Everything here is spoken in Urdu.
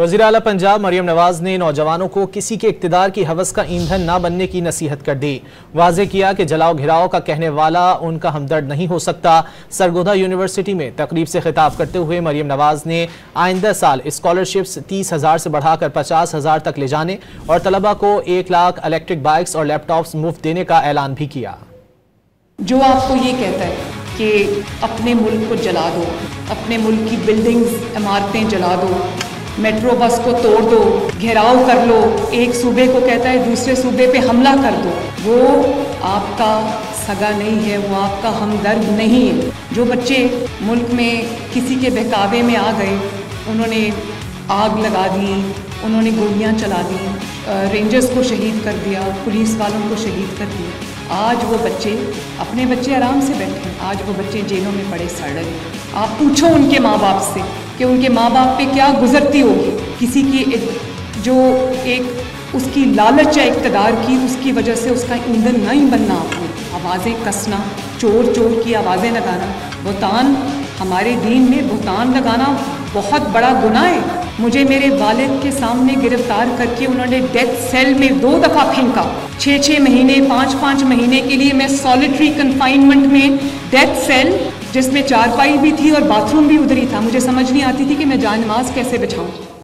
وزیر اعلیٰ پنجاب مریم نواز نے نوجوانوں کو کسی کے اقتدار کی ہوس کا ایندھن نہ بننے کی نصیحت کر دی۔ واضح کیا کہ جلاؤ گھراؤ کا کہنے والا ان کا ہمدرد نہیں ہو سکتا۔ سرگودا یونیورسٹی میں تقریب سے خطاب کرتے ہوئے مریم نواز نے آئندہ سال اسکالرشپس 30,000 سے بڑھا کر 50,000 تک لے جانے اور طلبہ کو 1 لاکھ الیکٹرک بائکس اور لیپ ٹاپس مفت دینے کا اعلان بھی کیا۔ جو آپ کو یہ کہتا ہے کہ اپنے ملک کو جلا دو، اپنے ملک کی بلڈنگز عمارتیں جلا دو، میٹرو بس کو توڑ دو، گھیراؤ کر لو، ایک صوبے کو کہتا ہے دوسرے صوبے پہ حملہ کر دو، وہ آپ کا سگا نہیں ہے، وہ آپ کا ہمدرد نہیں ہے۔ جو بچے ملک میں کسی کے بہکاوے میں آ گئے، انہوں نے آگ لگا دی، انہوں نے گولیاں چلا دی، رینجرز کو شہید کر دیا، پولیس والوں کو شہید کر دیا، آج وہ بچے اپنے بچے آرام سے بیٹھے ہیں، آج وہ بچے جیلوں میں پڑے سڑ رہے ہیں۔ آپ پوچھو ان کے ماں باپ سے کہ ان کے ماں باپ پہ کیا گزرتی ہوگی، کسی کی جو ایک اس کی لالچ ہے اقتدار کی، اس کی وجہ سے اس کا ایندھن نہیں بننا، آپ کو آوازیں کسنا، چور چور کی آوازیں لگانا۔ بہتان ہمارے دین میں بہتان لگانا بہت بڑا گناہ ہے۔ مجھے میرے والد کے سامنے گرفتار کر کے انہوں نے ڈیتھ سیل میں 2 دفعہ پھینکا، 6 مہینے 5 مہینے کے لیے میں سولیٹری کنفائنمنٹ میں ڈیتھ سیل، جس میں چارپائی بھی تھی اور باتھ روم بھی ادھر ہی تھا۔ مجھے سمجھ نہیں آتی تھی کہ میں جائے نماز کیسے بچھاؤں۔